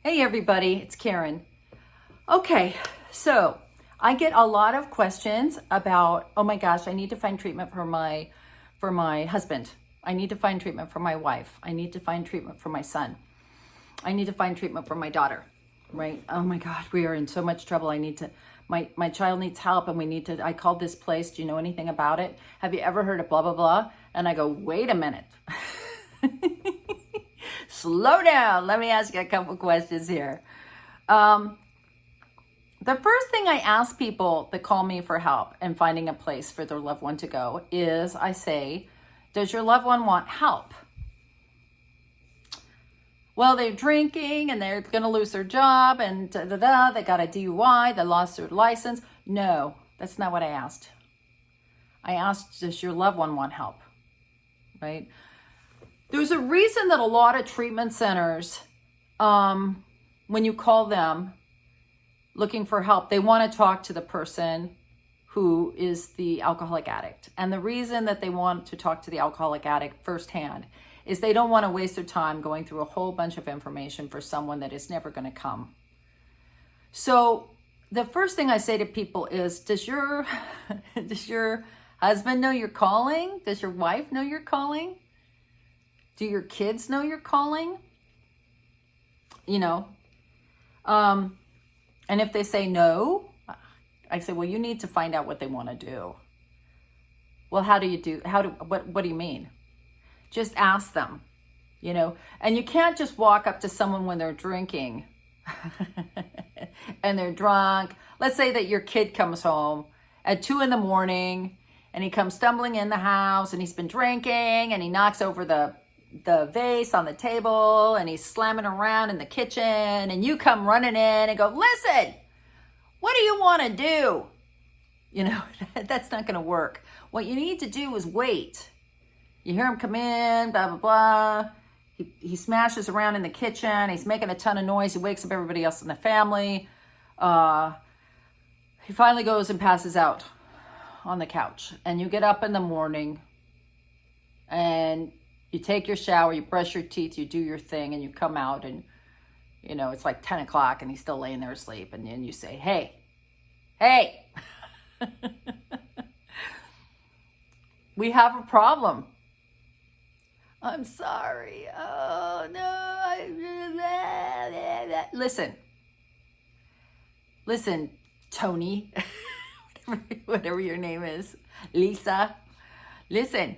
Hey everybody, it's Karen. Okay, so I get a lot of questions about, oh my gosh, I need to find treatment for my husband. I need to find treatment for my wife. I need to find treatment for my son. I need to find treatment for my daughter, right? Oh my God, we are in so much trouble. My child needs help and I called this place. Do you know anything about it? Have you ever heard of blah, blah, blah? And I go, wait a minute. Slow down. Let me ask you a couple questions here. The first thing I ask people that call me for help and finding a place for their loved one to go is I say, does your loved one want help? Well, they're drinking and they're going to lose their job and they got a DUI, they lost their license. No, that's not what I asked. I asked, does your loved one want help? Right? There's a reason that a lot of treatment centers, when you call them looking for help, they want to talk to the person who is the alcoholic addict. And the reason that they want to talk to the alcoholic addict firsthand is they don't want to waste their time going through a whole bunch of information for someone that is never going to come. So the first thing I say to people is, does your husband know you're calling? Does your wife know you're calling? Do your kids know you're calling? And if they say no, I say, well, you need to find out what they want to do. Well, what do you mean? Just ask them, and you can't just walk up to someone when they're drinking and they're drunk. Let's say that your kid comes home at 2 a.m. and he comes stumbling in the house and he's been drinking and he knocks over the vase on the table and he's slamming around in the kitchen and you come running in and go, listen, what do you want to do? That's not going to work. What you need to do is wait. You hear him come in, blah, blah, blah. He smashes around in the kitchen. He's making a ton of noise. He wakes up everybody else in the family. He finally goes and passes out on the couch. And you get up in the morning and you take your shower, you brush your teeth, you do your thing, and you come out and, it's like 10 o'clock and he's still laying there asleep. And then you say, hey, we have a problem. I'm sorry. Oh, no. Listen, Tony, whatever your name is, Lisa, listen.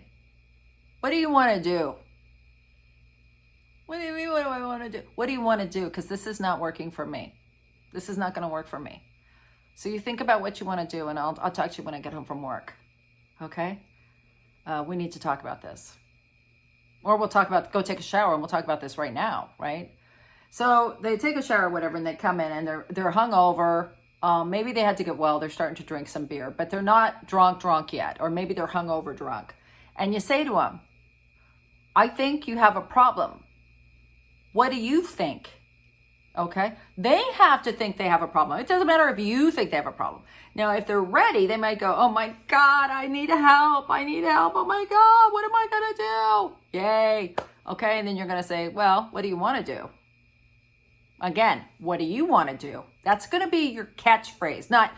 What do you want to do? What do you mean, what do I want to do? What do you want to do? Because this is not working for me. This is not going to work for me. So you think about what you want to do, and I'll talk to you when I get home from work. Okay? We need to talk about this. Or we'll talk about, go take a shower, and we'll talk about this right now, right? So they take a shower or whatever, and they come in, and they're hungover. Maybe they had to get well. They're starting to drink some beer, but they're not drunk yet. Or maybe they're hungover drunk. And you say to them, I think you have a problem. What do you think? Okay? They have to think they have a problem. It doesn't matter if you think they have a problem. Now, if they're ready, they might go, oh my God, I need help. I need help. Oh my God, what am I going to do? Yay. Okay, and then you're going to say, well, what do you want to do? Again, what do you want to do? That's going to be your catchphrase, not,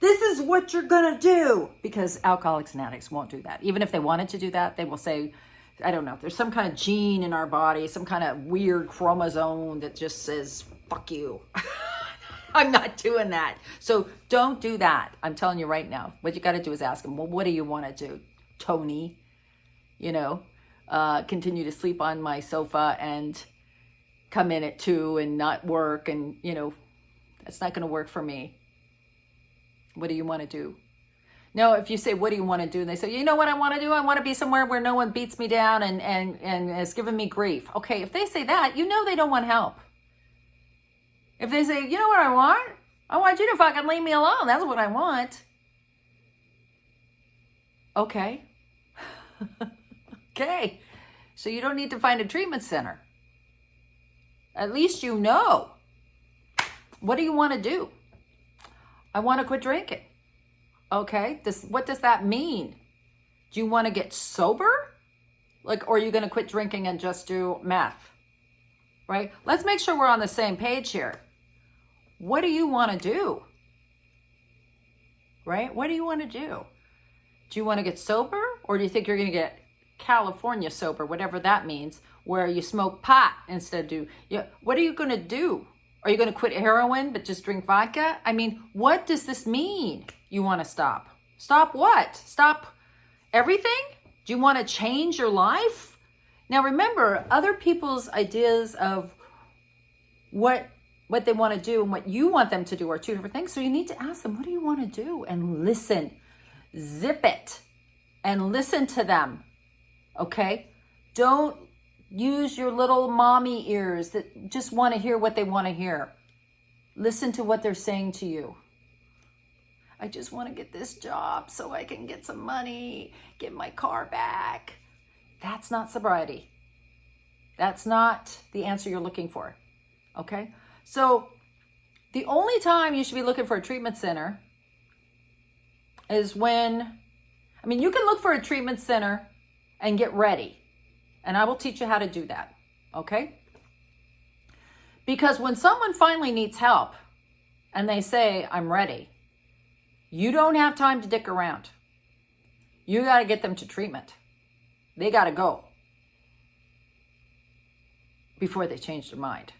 this is what you're going to do. Because alcoholics and addicts won't do that. Even if they wanted to do that, they will say, I don't know, there's some kind of gene in our body, some kind of weird chromosome that just says, fuck you. I'm not doing that. So don't do that. I'm telling you right now. What you got to do is ask them, well, what do you want to do, Tony? Continue to sleep on my sofa and come in at 2 and not work. And, that's not going to work for me. What do you want to do? No, if you say, what do you want to do? And they say, you know what I want to do? I want to be somewhere where no one beats me down and is giving me grief. Okay, if they say that, they don't want help. If they say, you know what I want? I want you to fucking leave me alone. That's what I want. Okay. Okay. So you don't need to find a treatment center. At least you know. What do you want to do? I want to quit drinking. Okay, what does that mean? Do you want to get sober? Or are you going to quit drinking and just do meth? right? Let's make sure we're on the same page here. What do you want to do? Right? What do you want to do? Do you want to get sober, or do you think you're going to get California sober, whatever that means, where you smoke pot instead of what are you going to do? Are you going to quit heroin but just drink vodka? I mean, what does this mean? You want to stop? Stop what? Stop everything? Do you want to change your life? Now remember, other people's ideas of what they want to do and what you want them to do are two different things. So you need to ask them, what do you want to do? And listen. Zip it and listen to them. Okay? Don't use your little mommy ears that just want to hear what they want to hear. Listen to what they're saying to you. I just want to get this job so I can get some money, get my car back. That's not sobriety. That's not the answer you're looking for. Okay? So the only time you should be looking for a treatment center is when, you can look for a treatment center and get ready. And I will teach you how to do that. Okay? Because when someone finally needs help and they say, I'm ready, you don't have time to dick around. You got to get them to treatment. They got to go before they change their mind.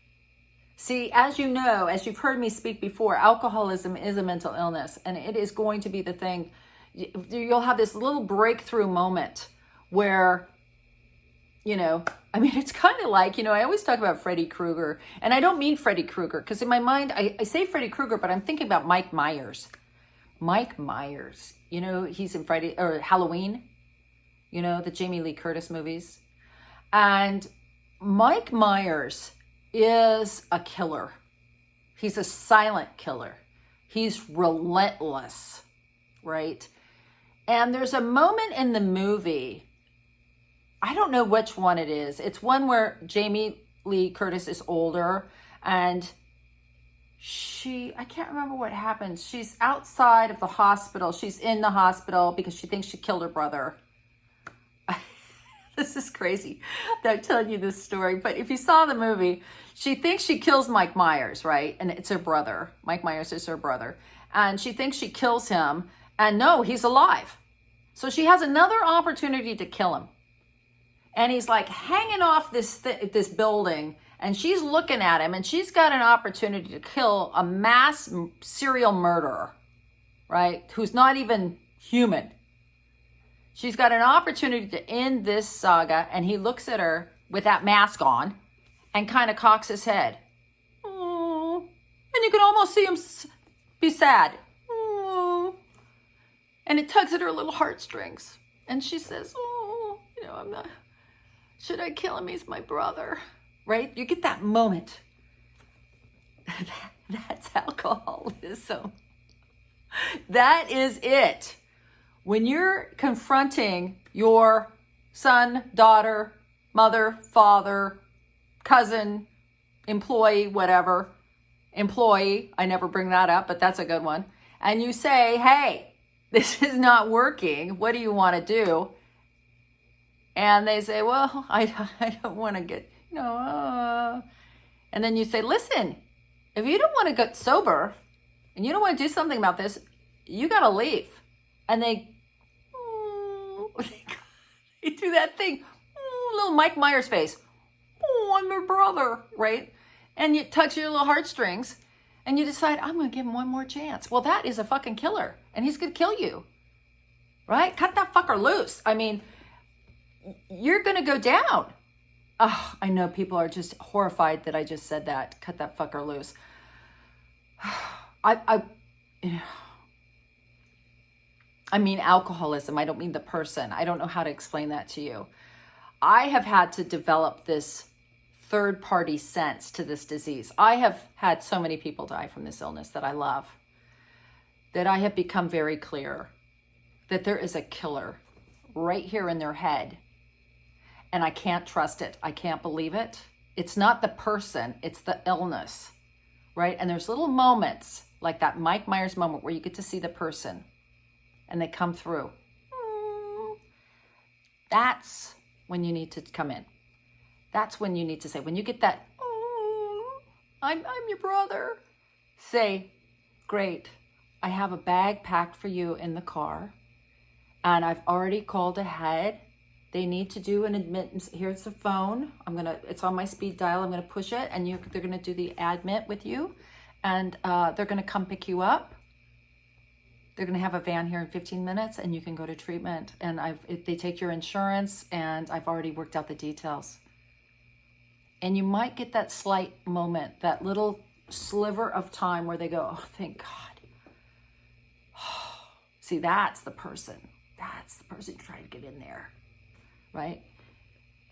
See, as you know, as you've heard me speak before, alcoholism is a mental illness, and it is going to be the thing. You'll have this little breakthrough moment where, it's kind of like, I always talk about Freddy Krueger, and I don't mean Freddy Krueger, because in my mind, I say Freddy Krueger, but I'm thinking about Mike Myers. Mike Myers, he's in Halloween, the Jamie Lee Curtis movies. And Mike Myers is a killer. He's a silent killer. He's relentless, right? And there's a moment in the movie, I don't know which one it is. It's one where Jamie Lee Curtis is older and I can't remember what happens. She's outside of the hospital. She's in the hospital because she thinks she killed her brother. This is crazy that I'm telling you this story. But if you saw the movie, she thinks she kills Mike Myers, right? And it's her brother. Mike Myers is her brother. And she thinks she kills him. And no, he's alive. So she has another opportunity to kill him. And he's like hanging off this building. And she's looking at him. And she's got an opportunity to kill a mass serial murderer, right? Who's not even human. She's got an opportunity to end this saga, and he looks at her with that mask on and kind of cocks his head. Oh, and you can almost see him be sad. Oh, and it tugs at her little heartstrings. And she says, should I kill him? He's my brother. Right? You get that moment. That's alcoholism. That is it. When you're confronting your son, daughter, mother, father, cousin, employee, whatever, I never bring that up, but that's a good one. And you say, hey, this is not working. What do you want to do? And they say, well, I don't want to get, And then you say, listen, if you don't want to get sober and you don't want to do something about this, you got to leave. And they do that thing, little Mike Myers face. Oh, I'm your brother, right? And you touch your little heartstrings and you decide, I'm going to give him one more chance. Well, that is a fucking killer and he's going to kill you, right? Cut that fucker loose. You're going to go down. Oh, I know people are just horrified that I just said that. Cut that fucker loose. I mean alcoholism. I don't mean the person. I don't know how to explain that to you. I have had to develop this third-party sense to this disease. I have had so many people die from this illness that I love, that I have become very clear that there is a killer right here in their head, and I can't trust it. I can't believe it. It's not the person, it's the illness, right? And there's little moments like that Mike Myers moment where you get to see the person and they come through. That's when you need to come in. That's when you need to say, when you get that, I'm your brother. Say, great. I have a bag packed for you in the car, and I've already called ahead. They need to do an admittance. Here's the phone. It's on my speed dial. I'm gonna push it, and they're gonna do the admit with you, and they're gonna come pick you up. They're gonna have a van here in 15 minutes, and you can go to treatment. And they take your insurance, and I've already worked out the details. And you might get that slight moment, that little sliver of time where they go, oh, thank God. See, that's the person. That's the person trying to get in there, right?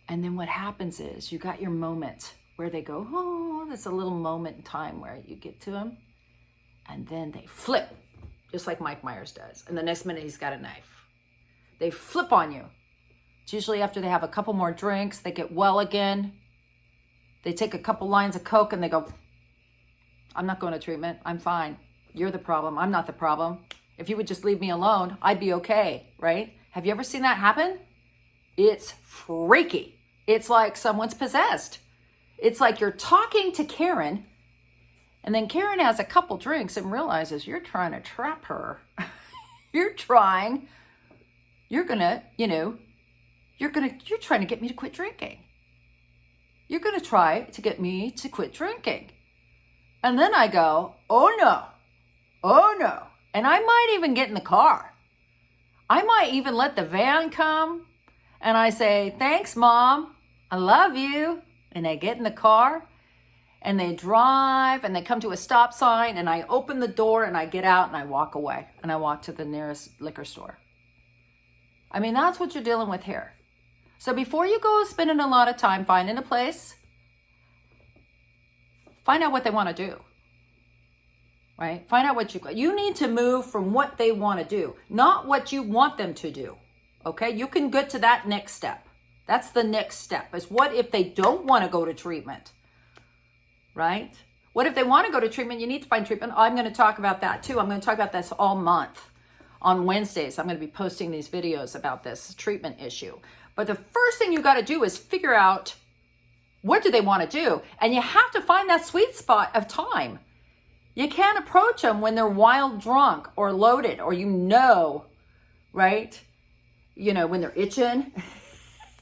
And then what happens is you got your moment where they go, oh, there's a little moment in time where you get to them. And then they flip, just like Mike Myers does. And the next minute he's got a knife. They flip on you. It's usually after they have a couple more drinks, they get well again. They take a couple lines of Coke and they go, I'm not going to treatment. I'm fine. You're the problem. I'm not the problem. If you would just leave me alone, I'd be okay, right? Have you ever seen that happen? It's freaky. It's like someone's possessed. It's like you're talking to Karen, and then Karen has a couple drinks and realizes you're trying to trap her. You're trying to get me to quit drinking. You're going to try to get me to quit drinking. And then I go, oh no. And I might even get in the car. I might even let the van come. And I say, thanks, Mom. I love you. And they get in the car and they drive and they come to a stop sign and I open the door and I get out and I walk away and I walk to the nearest liquor store. I mean, that's what you're dealing with here. So before you go spending a lot of time finding a place, find out what they want to do. Right? Find out what you need to move from what they want to do, not what you want them to do. Okay? You can get to that next step. That's the next step, is what if they don't want to go to treatment? Right? What if they want to go to treatment? You need to find treatment. I'm going to talk about that too. I'm going to talk about this all month. On Wednesdays, I'm going to be posting these videos about this treatment issue. But the first thing you got to do is figure out, what do they want to do? And you have to find that sweet spot of time. You can't approach them when they're wild drunk or loaded, or right? When they're itching,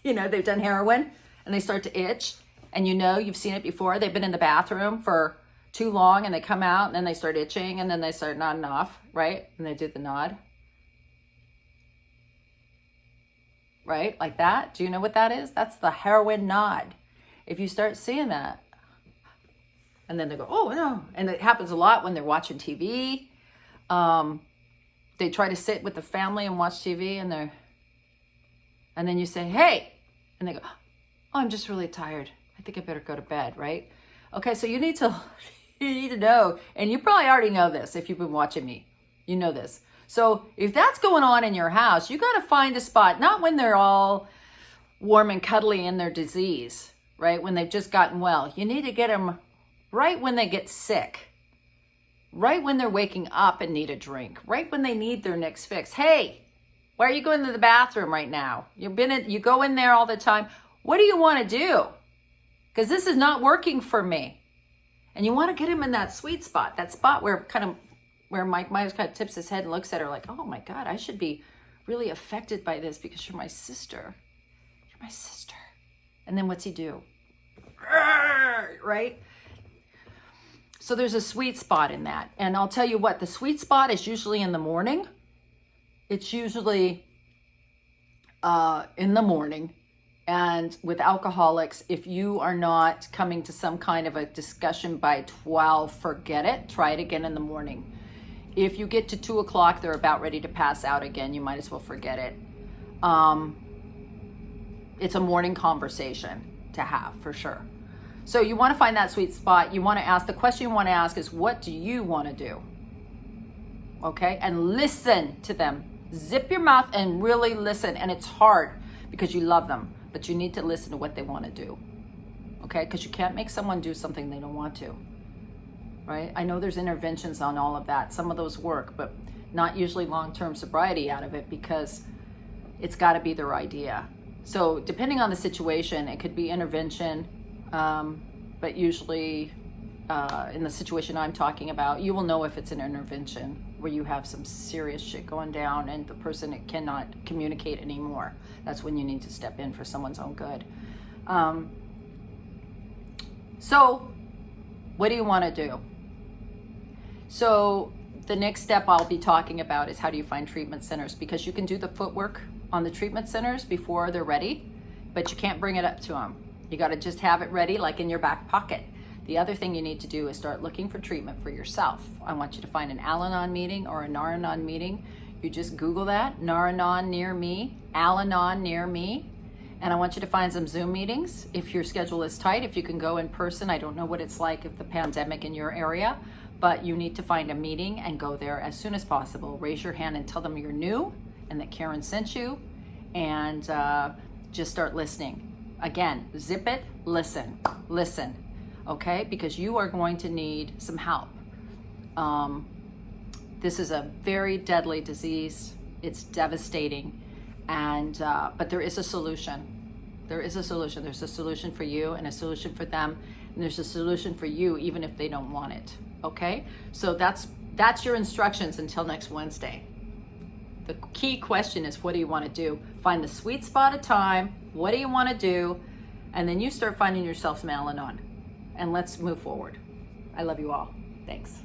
they've done heroin and they start to itch, and you've seen it before. They've been in the bathroom for too long and they come out and then they start itching and then they start nodding off, right? And they do the nod. Right? Like that. Do you know what that is? That's the heroin nod. If you start seeing that, and then they go, oh, no. And it happens a lot when they're watching TV. They try to sit with the family and watch TV, and then you say, hey. And they go, oh, I'm just really tired. I think I better go to bed, right? Okay, so you need to know, and you probably already know this if you've been watching me. You know this. So if that's going on in your house, you got to find a spot, not when they're all warm and cuddly in their disease, right? When they've just gotten well. You need to get them right when they get sick, right when they're waking up and need a drink, right when they need their next fix. Hey, why are you going to the bathroom right now? You go in there all the time. What do you want to do? Because this is not working for me. And you want to get him in that sweet spot, that spot where Mike Myers kind of tips his head and looks at her like, oh my God, I should be really affected by this because you're my sister. You're my sister. And then what's he do? Right? So there's a sweet spot in that. And I'll tell you what, the sweet spot is usually in the morning. It's usually in the morning. And with alcoholics, if you are not coming to some kind of a discussion by 12, forget it. Try it again in the morning. If you get to 2 o'clock, they're about ready to pass out again. You might as well forget it. It's a morning conversation to have for sure. So you want to find that sweet spot. You want to ask, the question you want to ask is, what do you want to do? Okay? And listen to them. Zip your mouth and really listen. And it's hard because you love them, but you need to listen to what they want to do. Okay? Because you can't make someone do something they don't want to. Right? I know there's interventions on all of that. Some of those work, but not usually long-term sobriety out of it because it's got to be their idea. So depending on the situation, it could be intervention, but usually, in the situation I'm talking about, you will know if it's an intervention where you have some serious shit going down and the person cannot communicate anymore. That's when you need to step in for someone's own good. So what do you want to do? So the next step I'll be talking about is how do you find treatment centers, because you can do the footwork on the treatment centers before they're ready, but you can't bring it up to them. You got to just have it ready, like in your back pocket. The other thing you need to do is start looking for treatment for yourself. I want you to find an Al-Anon meeting or a Nar-Anon meeting. You just Google that, Nar-Anon near me, Al-Anon near me. And I want you to find some Zoom meetings. If your schedule is tight, if you can go in person, I don't know what it's like if the pandemic in your area, but you need to find a meeting and go there as soon as possible. Raise your hand and tell them you're new and that Karen sent you, and just start listening. Again, zip it, listen, okay? Because you are going to need some help. This is a very deadly disease. It's devastating, and but there is a solution. There is a solution. There's a solution for you and a solution for them, and there's a solution for you even if they don't want it. Okay, so that's your instructions until next Wednesday. The key question is, what do you want to do? Find the sweet spot of time. What do you want to do? And then you start finding yourself some Al-Anon. And let's move forward. I love you all. Thanks.